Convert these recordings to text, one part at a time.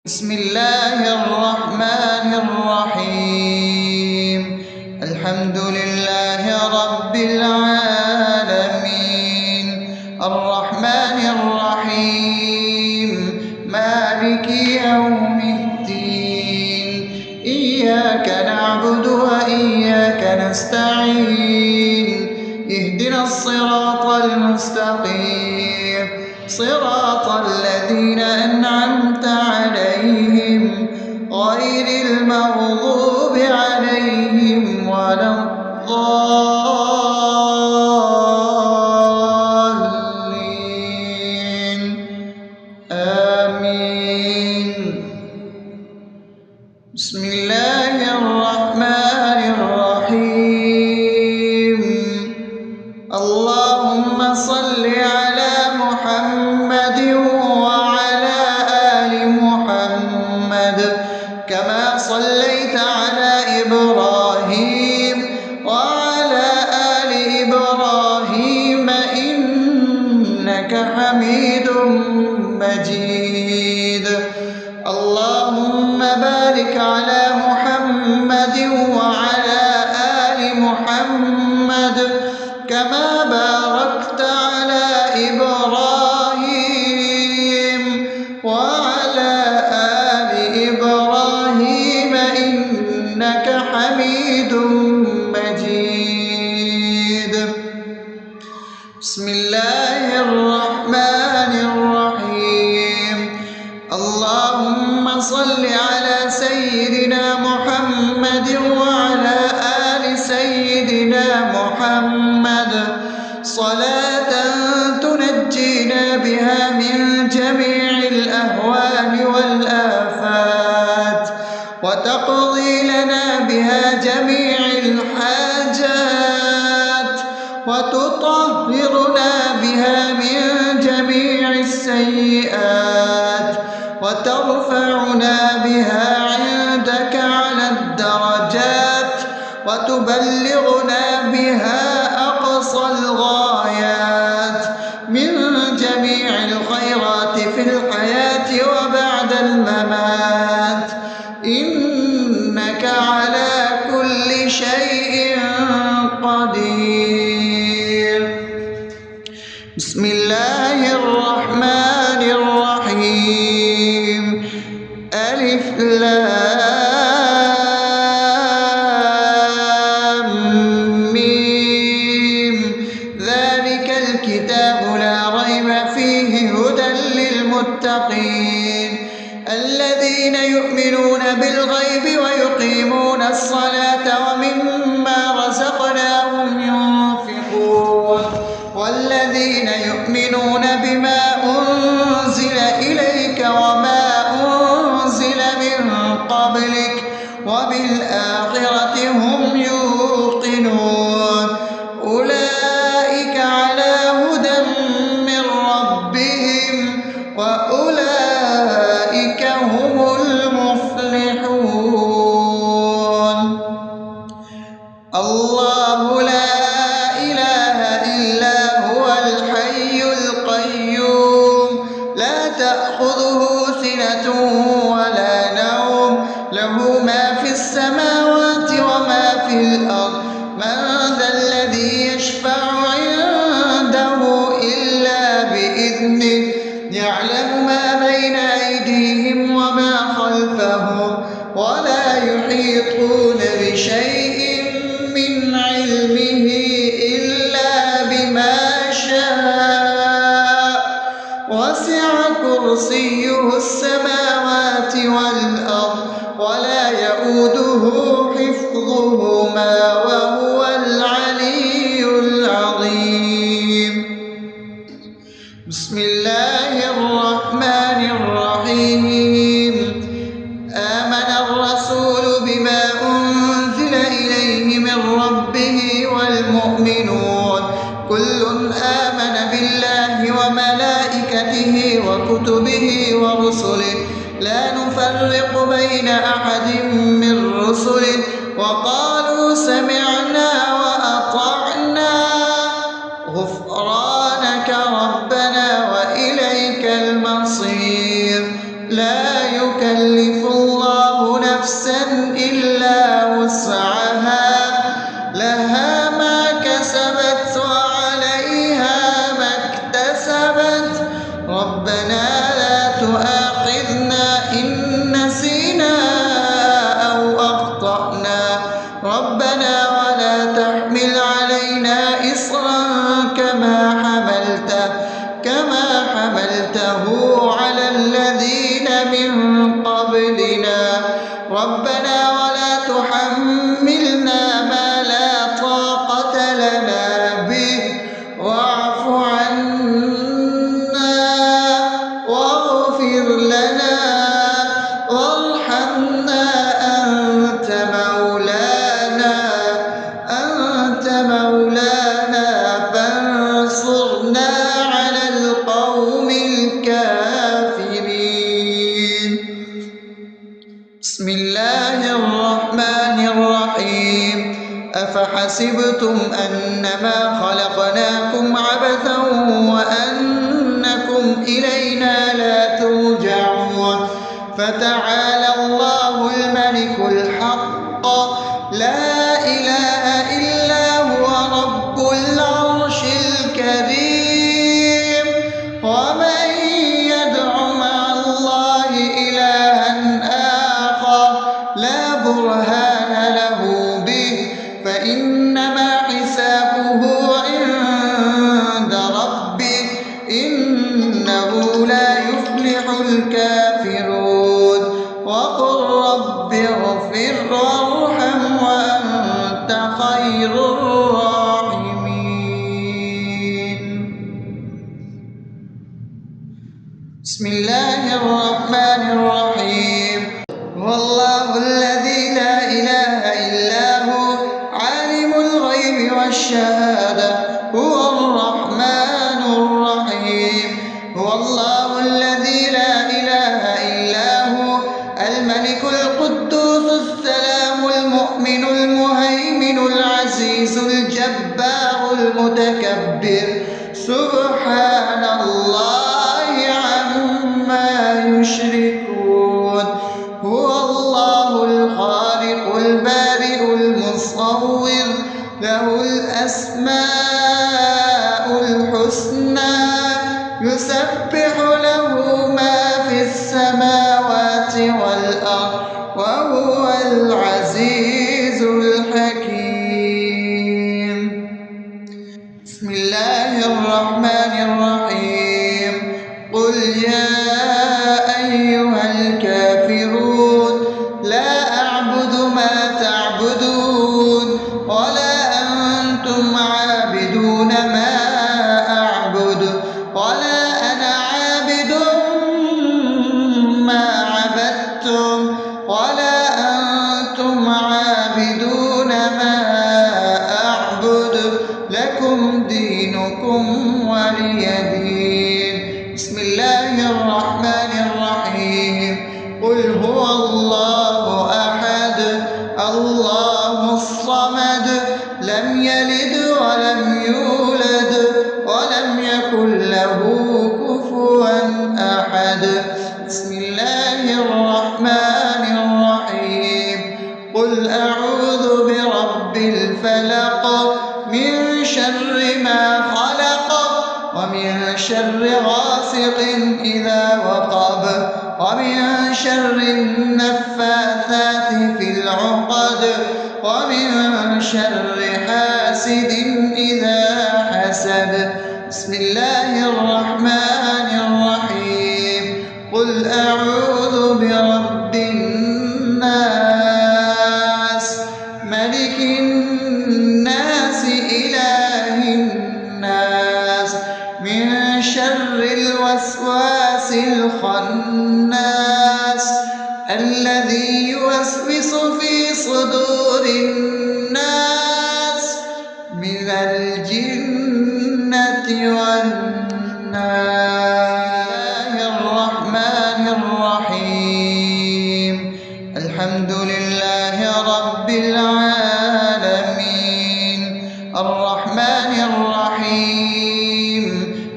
بسم الله الرحمن الرحيم. الحمد لله رب العالمين، الرحمن الرحيم، مالك يوم الدين. إياك نعبد وإياك نستعين، اهدنا الصراط المستقيم، صراط الذين أنعمت عليهم غير المغضوب عليهم ولا الضالين. آمين. بسم الله الرحمن الرحيم. اللهم صل على محمد وعلى آل محمد كما صليت على إبراهيم وعلى آل إبراهيم إنك حميد مجيد. اللهم بارك على محمد وعلى آل محمد كما باركت على إبراهيم وعلى آل إبراهيم إنك حميد مجيد. بسم الله الرحمن الرحيم. اللهم صل على سيدنا محمد وعلى آل سيدنا محمد صلاة تنجينا بها من جميع الأهوال والآفات، وتقضي لنا بها جميع الحاجات، وتطهرنا بها من جميع السيئات، وترفعنا بها عندك على الدرجات، وتبلغنا بها أقصى الغايات من جميع الخيرات في الحياة وبعد الممات، إنك على كل شيء قدير. بسم الله الرحمن الرحيم. ألف لام ميم. ذلك الكتاب لا ريب فيه هدى للمتقين الذين يؤمنون بالغيب ويقيمون الصلاة ومما رزقناهم ينفقون والذين يؤمنون بما أنزل إليك وما أنزل من قبلك وبالآخرة هم يوقنون أولئك على هدى من ربهم وأولئك هم المفلحون. الله لا إله إلا هو الحي القيوم لا تأخذه سنة ولا نوم له ما في السماوات وما في الأرض. من ذا الذي يشفع عنده إلا بإذنه يعلم ما بين أيديهم وما خلفهم ولا يحيطون بشيء من علمه إلا بما شاء وسع كرسيه السماوات والأرض ولا يؤوده حفظهما وهو العلي العظيم. بسم الله الرحمن الرحيم. آمن الرسول بما أنزل إليه من ربه والمؤمنون كل آمن بالله وملائكته وكتبه ورسله لا نفرق بين أحد من رسله وقالوا سمعنا وأطعنا غفرانك ربنا وإليك المصير. لا يكلف يكلف الله نفسا إلا وسعها لها ما كسبت وعليها ما اكتسبت ربنا لا تؤاخذنا إن نسينا أو أخطأنا ربنا ولا تحمل علينا إصرا كما حملته على الذين من قبلنا ربنا ولا تحملنا ما لا طاقة لنا به واعف عنا واغفر لنا وارحمنا أنت مولانا فانصرنا على القوم الكافرين. بسم الله الرحمن الرحيم أفحسبتم أنما خلقناكم عبثا وأنكم إلينا لا ترجعون فتعالى الله الملك الحق لا إله إلا هو رب العرش الكريم ومن يدع مع الله إلها آخر لا برهان له به فإنما حسابه عند ربه إنه لا يفلح الكافرون وقل رب اغفر وارحم وأنت خير الراحمين. بسم الله الرحمن الرحيم هو الله الذي لا إله إلا هو عالم الغيب والشهادة هو الرحمن الرحيم هو الله الذي لا إله إلا هو الملك القدوس السلام المؤمن المهيمن العزيز الجبار المتكبر سبحان الله عما يشركون هو الله الخالق البارئ المصور له الأسماء الحسنى يسبح له ما في السماوات والأرض وهو العزيز الحكيم. بسم الله الرحمن الرحيم قل يا أيها الكافرون لا أعبد ما تعبدون ولا أنتم عابدون ما أعبد ولا أنا عابد ما عبدتم ولا أنتم عابدون ما أعبد لكم دينكم ولي دين. بسم الله الرحمن الرحيم قل هو الله أحد الله الصمد لم يلد ولم يولد ولم يكن له كفوا أحد. بسم الله الرحمن الرحيم قل أعوذ برب الفلق من شر ما خلق ومن شر غاسق إذا وقب ومن شر النفاثات في العقد ومن شر حاسد إذا حسد. بسم الله الرحمن الرحيم قل أعوذ برب الناس ملك الناس إله الناس من شر الوسواس الخناس الذي يوسوس في صدور الناس من الجنة والناس. الرحمن الرحيم الحمد لله رب العالمين الرحمن الرحيم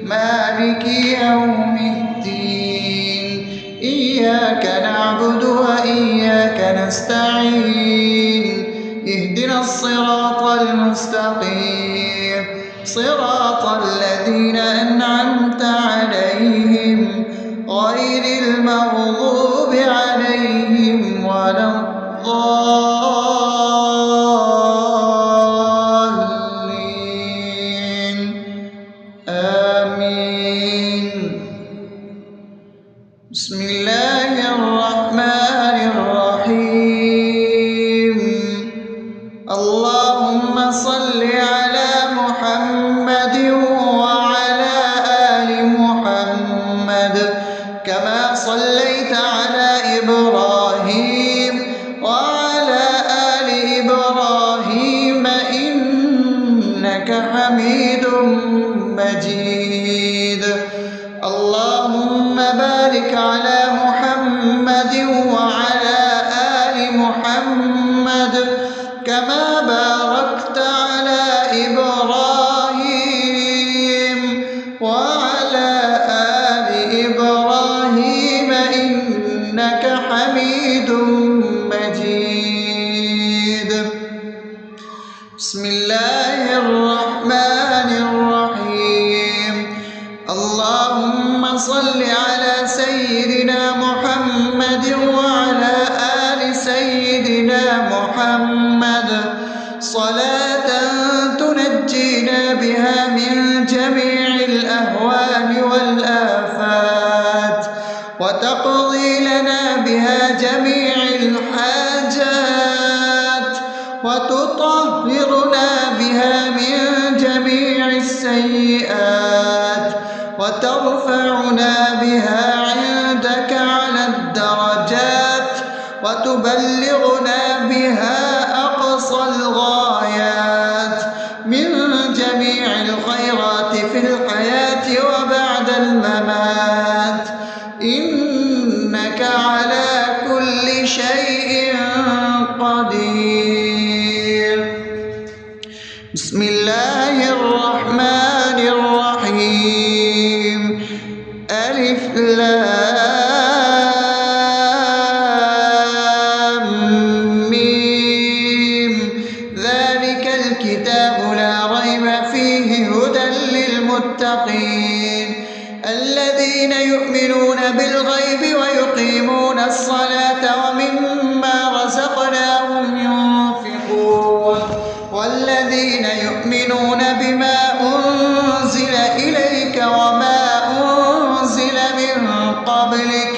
مالك يوم الدين إياك نعبد اهدنا الصراط المستقيم صراط الذين أنعمت عليهم غير المغضوب عليهم ولا الضالين آمين. بسم الله الرحمن الرحيم. اللهم صل على محمد وعلى آل محمد كما صليت على إبراهيم وعلى آل إبراهيم إنك حميد مجيد. اللهم بارك على محمد وعلى آل محمد كما باركت على إبراهيم وعلى آل إبراهيم إنك حميد مجيد. بسم الله الرحمن الرحيم. اللهم صل على سيدنا محمد وعلى آل سيدنا محمد صلاة تنجينا بها من جميع الأهوال والآفات وتقضي لنا بها جميع الحاجات وتطهرنا بها من جميع السيئات وترفعنا بها عندك على الدرجات وتبلغنا بها أقصى الغايات من جميع الخيرات في الحياة وبعد الممات إنك على كل شيء قدير. بسم الله الرحمن الرحيم. ألف لام ميم ذلك الكتاب لا ريب فيه هدى للمتقين الذين يؤمنون بالغيب ويقيمون الصلاة ومما رزقناهم ينفقون والذين يؤمنون بما أنزل إليك وما أنزل من قبلك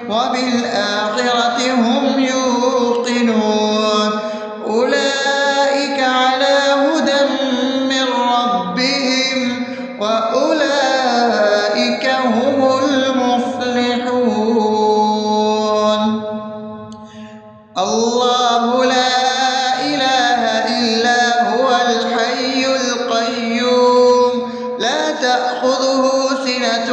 وبالآخرة هم يوقنون أولئك على هدى من ربهم وأولئك هم المفلحون. الله لا إله إلا هو الحي القيوم لا تأخذه سنة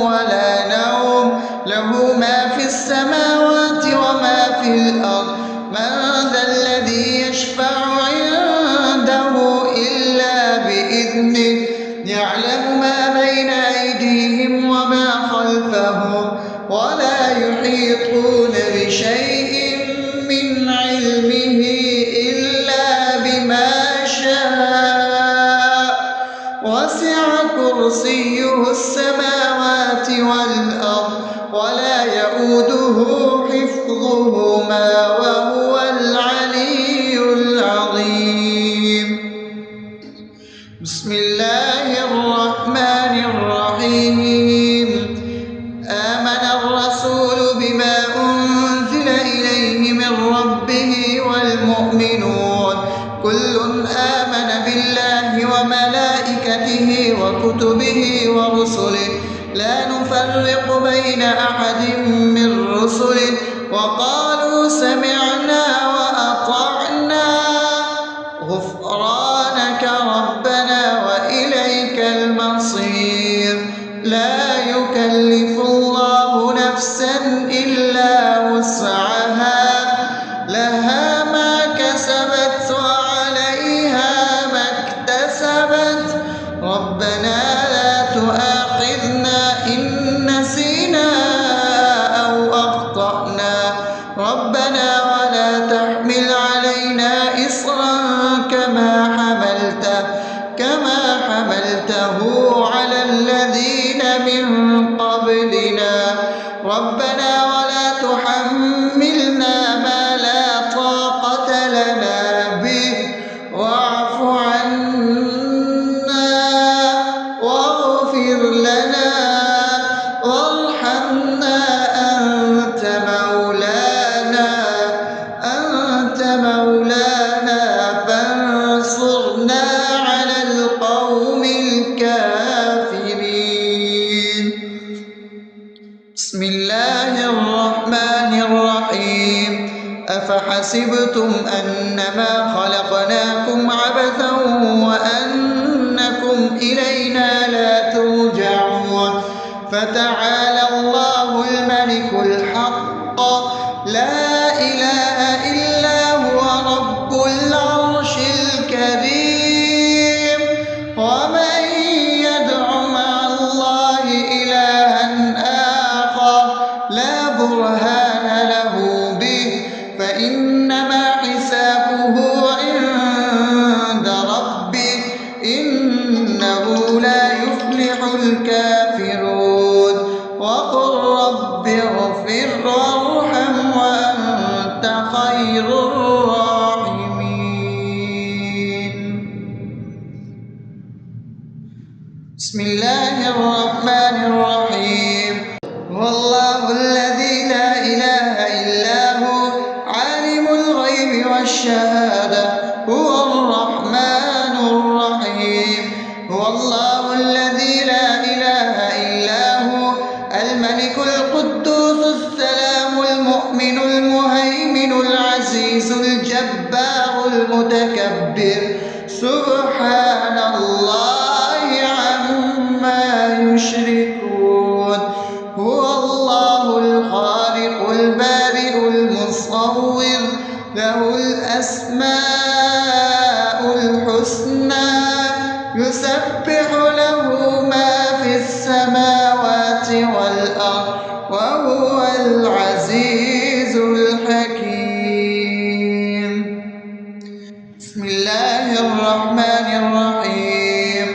ولا نوم له ما في السماوات وما في الأرض من ذا الذي يشفع عنده إلا بإذنه يعلم ما بين أيديهم وما خلفهم ولا يحيطون بشيء من علمه إلا بما شاء وسع كرسيه السماوات والأرض ولا يؤوده حفظهما وهو العلي العظيم. بسم الله الرحمن الرحيم. آمن الرسول بما أنزل إليه من ربه والمؤمنون كل آمن بالله وملائكته وكتبه ورسله لا نفرق بين أحد من رسله وقالوا سمعنا وأطعنا غفرانك ربنا وإليك المصير. لا يكلف الله نفسا إلا وسعها لها ما كسبت وعليها ما اكتسبت ربنا لا تؤاخذنا إن نسينا أو أخطأنا ربنا ولا تحمل علينا إصرا أفحسبتم أنما خلقناكم عبثا وأنكم إلينا لا ترجعون فتعالى الله الملك الحق لا إله إلا هو رب العرش الكريم ومن يدع مع الله إلها آخر لا برهان له به فإنما حسابه عند ربه إنه لا يفلح الكافرون وقل رب اغفر وارحم وأنت خير الراحمين. بسم الله الرحمن الرحيم. هو الله الذي لا إله إلا هو عالم الغيب والشهادة هو الرحمن الرحيم. هو الله الذي لا إله إلا هو الملك القدوس السلام المؤمن المهيمن العزيز الجبار المتكبر سبحان الله عما يشركون. هو الله الخالق البارئ المصور له الأسماء الحسنى يسبح له ما في السماوات والأرض وهو العزيز الحكيم. بسم الله الرحمن الرحيم.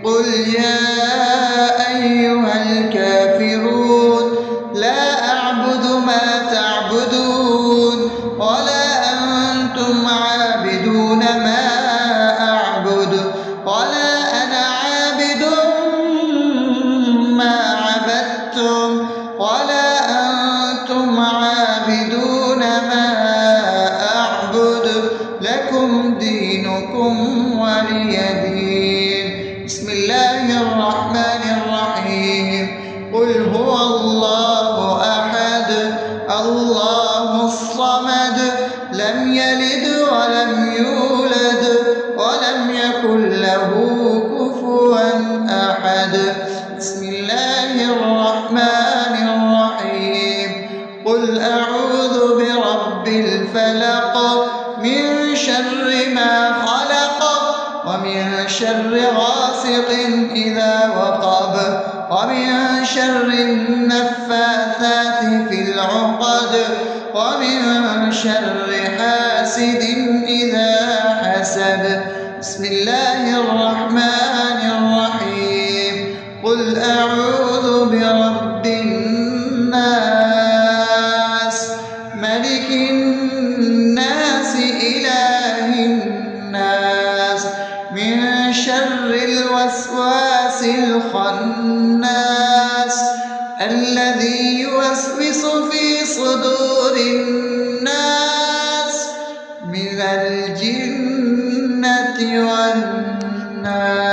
قل يا أيها الكافرون لا أعبد ما تعبدون ولا أنتم عابدون ما أعبد ولا أنا عابد ما عبدتم ولا أنتم عابدون ما أعبد لكم دينكم ولي دين. بسم الله الرحمن الرحيم. قل هو الله أحد الله الصمد لم يلد ولم يولد ولم يكن له كفوا أحد. بسم الله الرحمن الرحيم. قل أعوذ برب الفلق من شر ما خلق ومن شر غاسق إذا وقب ومن شر النفاثات في العقد ومن شر حاسد إذا حسد. بسم الله الرحمن الرحيم. قل أعوذ برب الناس ملك الناس إله الناس من شر الوسواس الخناس الذي يوسوس في صدور الناس من الجنة والناس.